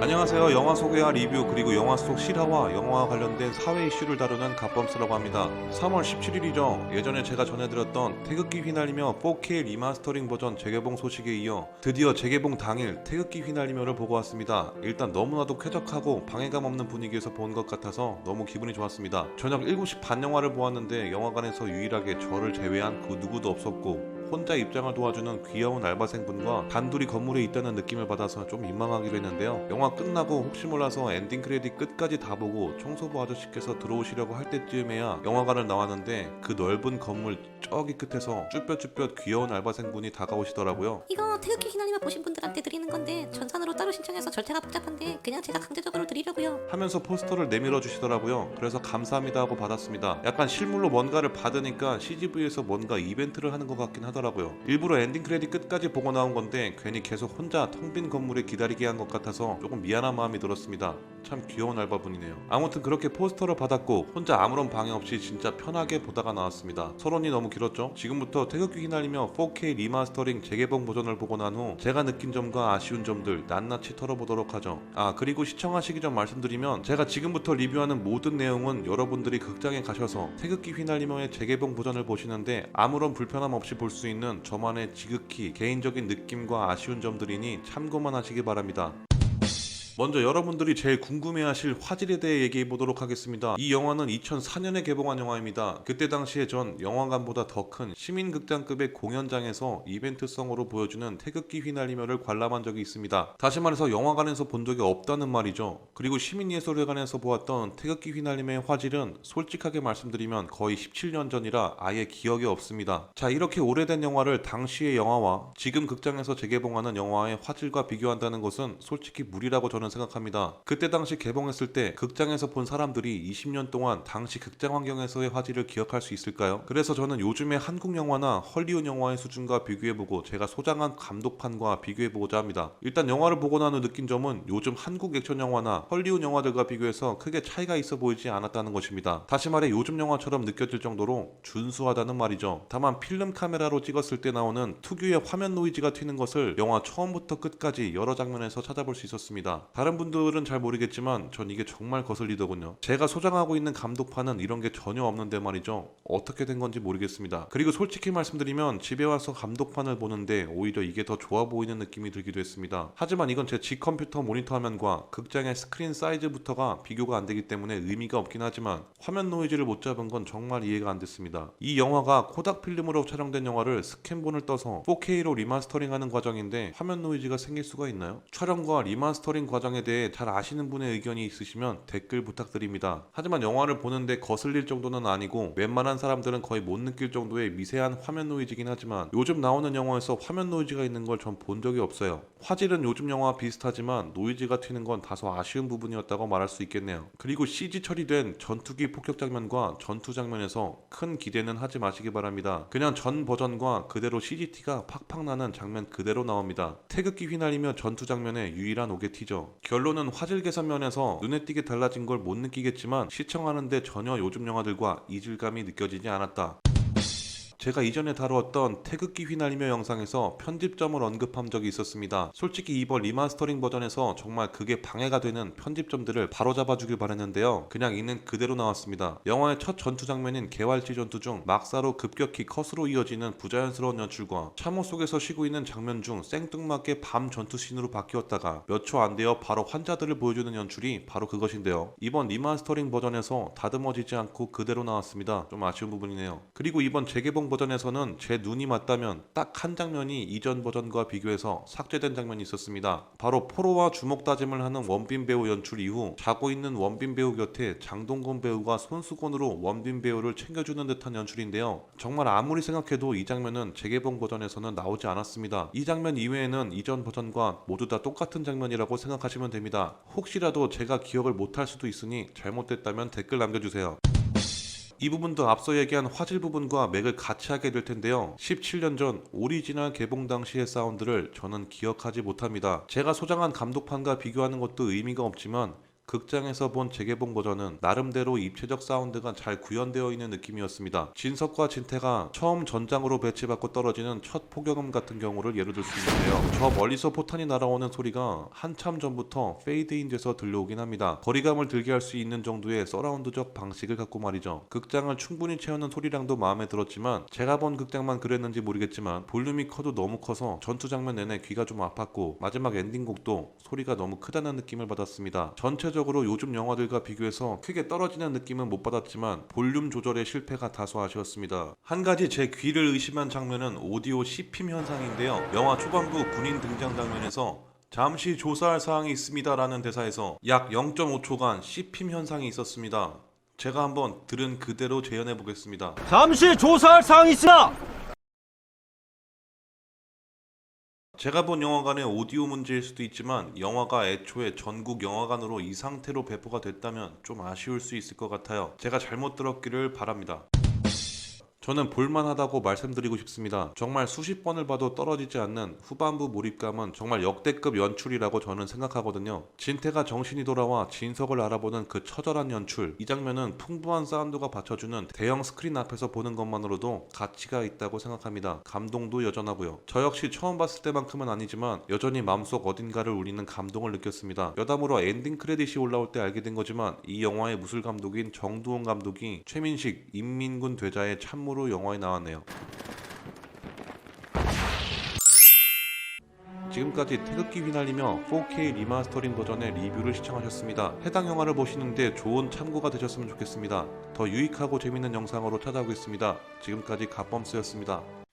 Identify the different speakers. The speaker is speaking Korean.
Speaker 1: 안녕하세요. 영화 소개와 리뷰 그리고 영화 속 실화와 영화와 관련된 사회 이슈를 다루는 갓범스라고 합니다. 3월 17일이죠. 예전에 제가 전해드렸던 태극기 휘날리며 4K 리마스터링 버전 재개봉 소식에 이어 드디어 재개봉 당일 태극기 휘날리며를 보고 왔습니다. 일단 너무나도 쾌적하고 방해감 없는 분위기에서 본 것 같아서 너무 기분이 좋았습니다. 저녁 7시 반 영화를 보았는데 영화관에서 유일하게 저를 제외한 그 누구도 없었고 혼자 입장을 도와주는 귀여운 알바생분과 단둘이 건물에 있다는 느낌을 받아서 좀 민망하기도 했는데요. 영화 끝나고 혹시 몰라서 엔딩 크레딧 끝까지 다 보고 청소부 아저씨께서 들어오시려고 할 때쯤에야 영화관을 나왔는데 그 넓은 건물 저기 끝에서 쭈뼛쭈뼛 귀여운 알바생분이 다가오시더라고요.
Speaker 2: 이거 태극기 휘날리며 보신 분들한테 드리는 건데 전산으로 따로 신청해서 절차가 복잡한데 그냥 제가 강제적으로 드리려고요.
Speaker 1: 하면서 포스터를 내밀어 주시더라고요. 그래서 감사합니다 하고 받았습니다. 약간 실물로 뭔가를 받으니까 CGV에서 뭔가 이벤트를 하는 것 같긴 하더라고요. 일부러 엔딩 크레딧 끝까지 보고 나온 건데 괜히 계속 혼자 텅 빈 건물에 기다리게 한 것 같아서 조금 미안한 마음이 들었습니다. 참 귀여운 알바분이네요. 아무튼 그렇게 포스터를 받았고 혼자 아무런 방해 없이 진짜 편하게 보다가 나왔습니다. 서론이 너무 길었죠? 지금부터 태극기 휘날리며 4K 리마스터링 재개봉 버전을 보고 난 후 제가 느낀 점과 아쉬운 점들 낱낱이 털어보도록 하죠. 그리고 시청하시기 전 말씀드리면 제가 지금부터 리뷰하는 모든 내용은 여러분들이 극장에 가셔서 태극기 휘날리며의 재개봉 버전을 보시는데 아무런 불편함 없이 볼 수 있는 저만의 지극히 개인적인 느낌과 아쉬운 점들이니 참고만 하시기 바랍니다. 먼저 여러분들이 제일 궁금해하실 화질에 대해 얘기해 보도록 하겠습니다. 이 영화는 2004년에 개봉한 영화입니다. 그때 당시에 전 영화관보다 더 큰 시민극장급의 공연장에서 이벤트성으로 보여주는 태극기 휘날리며를 관람한 적이 있습니다. 다시 말해서 영화관에서 본 적이 없다는 말이죠. 그리고 시민예술회관에서 보았던 태극기 휘날리며의 화질은 솔직하게 말씀드리면 거의 17년 전이라 아예 기억이 없습니다. 자, 이렇게 오래된 영화를 당시의 영화와 지금 극장에서 재개봉하는 영화의 화질과 비교한다는 것은 솔직히 무리라고 저는 생각합니다. 그때 당시 개봉했을 때 극장에서 본 사람들이 20년 동안 당시 극장 환경에서의 화질을 기억할 수 있을까요? 그래서 저는 요즘의 한국 영화나 헐리우드 영화의 수준과 비교해보고 제가 소장한 감독판과 비교해보고자 합니다. 일단 영화를 보고 난 후 느낀 점은 요즘 한국 액션 영화나 헐리우드 영화들과 비교해서 크게 차이가 있어 보이지 않았다는 것입니다. 다시 말해 요즘 영화처럼 느껴질 정도로 준수하다는 말이죠. 다만 필름 카메라로 찍었을 때 나오는 특유의 화면 노이즈가 튀는 것을 영화 처음부터 끝까지 여러 장면에서 찾아볼 수 있었습니다. 다른 분들은 잘 모르겠지만 전 이게 정말 거슬리더군요. 제가 소장하고 있는 감독판은 이런 게 전혀 없는데 말이죠. 어떻게 된 건지 모르겠습니다. 그리고 솔직히 말씀드리면 집에 와서 감독판을 보는데 오히려 이게 더 좋아 보이는 느낌이 들기도 했습니다. 하지만 이건 제 G컴퓨터 모니터 화면과 극장의 스크린 사이즈부터가 비교가 안 되기 때문에 의미가 없긴 하지만 화면 노이즈를 못 잡은 건 정말 이해가 안 됐습니다. 이 영화가 코닥 필름으로 촬영된 영화를 스캔본을 떠서 4K로 리마스터링하는 과정인데 화면 노이즈가 생길 수가 있나요? 촬영과 리마스터링 과정에 대해 잘 아시는 분의 의견이 있으시면 댓글 부탁드립니다. 하지만 영화를 보는데 거슬릴 정도는 아니고 웬만한 사람들은 거의 못 느낄 정도의 미세한 화면 노이즈긴 하지만 요즘 나오는 영화에서 화면 노이즈가 있는 걸 전 본 적이 없어요. 화질은 요즘 영화와 비슷하지만 노이즈가 튀는 건 다소 아쉬운 부분이었다고 말할 수 있겠네요. 그리고 CG 처리된 전투기 폭격 장면과 전투 장면에서 큰 기대는 하지 마시기 바랍니다. 그냥 전 버전과 그대로 CGT가 팍팍 나는 장면 그대로 나옵니다. 태극기 휘날리며 전투 장면의 유일한 오게티죠. 결론은 화질 개선 면에서 눈에 띄게 달라진 걸 못 느끼겠지만 시청하는데 전혀 요즘 영화들과 이질감이 느껴지지 않았다. 제가 이전에 다루었던 태극기 휘날리며 영상에서 편집점을 언급한 적이 있었습니다. 솔직히 이번 리마스터링 버전에서 정말 그게 방해가 되는 편집점들을 바로잡아주길 바랬는데요. 그냥 있는 그대로 나왔습니다. 영화의 첫 전투 장면인 개활지 전투 중 막사로 급격히 컷으로 이어지는 부자연스러운 연출과 참호 속에서 쉬고 있는 장면 중 생뚱맞게 밤 전투 씬으로 바뀌었다가 몇 초 안 되어 바로 환자들을 보여주는 연출이 바로 그것인데요. 이번 리마스터링 버전에서 다듬어지지 않고 그대로 나왔습니다. 좀 아쉬운 부분이네요. 그리고 이번 재개봉 버전에서는 제 눈이 맞다면 딱 한 장면이 이전 버전과 비교해서 삭제된 장면이 있었습니다. 바로 포로와 주먹 다짐을 하는 원빈 배우 연출 이후 자고 있는 원빈 배우 곁에 장동건 배우가 손수건으로 원빈 배우를 챙겨주는 듯한 연출인데요. 정말 아무리 생각해도 이 장면은 재개봉 버전에서는 나오지 않았습니다. 이 장면 이외에는 이전 버전과 모두 다 똑같은 장면이라고 생각하시면 됩니다. 혹시라도 제가 기억을 못할 수도 있으니 잘못됐다면 댓글 남겨주세요. 이 부분도 앞서 얘기한 화질 부분과 맥을 같이 하게 될 텐데요. 17년 전 오리지널 개봉 당시의 사운드를 저는 기억하지 못합니다. 제가 소장한 감독판과 비교하는 것도 의미가 없지만 극장에서 본 재개봉 버전은 나름대로 입체적 사운드가 잘 구현되어 있는 느낌이었습니다. 진석과 진태가 처음 전장으로 배치받고 떨어지는 첫 포격음 같은 경우를 예로 들 수 있는데요. 저 멀리서 포탄이 날아오는 소리가 한참 전부터 페이드인 돼서 들려오긴 합니다. 거리감을 들게 할 수 있는 정도의 서라운드적 방식을 갖고 말이죠. 극장을 충분히 채우는 소리량도 마음에 들었지만 제가 본 극장만 그랬는지 모르겠지만 볼륨이 커도 너무 커서 전투 장면 내내 귀가 좀 아팠고 마지막 엔딩곡도 소리가 너무 크다는 느낌을 받았습니다. 전체적으로 요즘 영화들과 비교해서 크게 떨어지는 느낌은 못 받았지만 볼륨 조절의 실패가 다소 아쉬웠습니다. 한 가지 제 귀를 의심한 장면은 오디오 씹힘 현상인데요. 영화 초반부 군인 등장 장면에서 잠시 조사할 사항이 있습니다라는 대사에서 약 0.5초간 씹힘 현상이 있었습니다. 제가 한번 들은 그대로 재현해 보겠습니다.
Speaker 3: 잠시 조사할 사항이 있으나
Speaker 1: 제가 본 영화관의 오디오 문제일 수도 있지만 영화가 애초에 전국 영화관으로 이 상태로 배포가 됐다면 좀 아쉬울 수 있을 것 같아요. 제가 잘못 들었기를 바랍니다. 저는 볼만하다고 말씀드리고 싶습니다. 정말 수십 번을 봐도 떨어지지 않는 후반부 몰입감은 정말 역대급 연출이라고 저는 생각하거든요. 진태가 정신이 돌아와 진석을 알아보는 그 처절한 연출, 이 장면은 풍부한 사운드가 받쳐주는 대형 스크린 앞에서 보는 것만으로도 가치가 있다고 생각합니다. 감동도 여전하고요. 저 역시 처음 봤을 때만큼은 아니지만 여전히 마음속 어딘가를 울리는 감동을 느꼈습니다. 여담으로 엔딩 크레딧이 올라올 때 알게 된 거지만 이 영화의 무술 감독인 정두원 감독이 최민식, 인민군 되자의 참모로 영화에 나왔네요. 지금까지 태극기 휘날리며 4K 리마스터링 버전의 리뷰를 시청하셨습니다. 해당 영화를 보시는데 좋은 참고가 되셨으면 좋겠습니다. 더 유익하고 재밌는 영상으로 찾아오겠습니다. 지금까지 갓범스였습니다.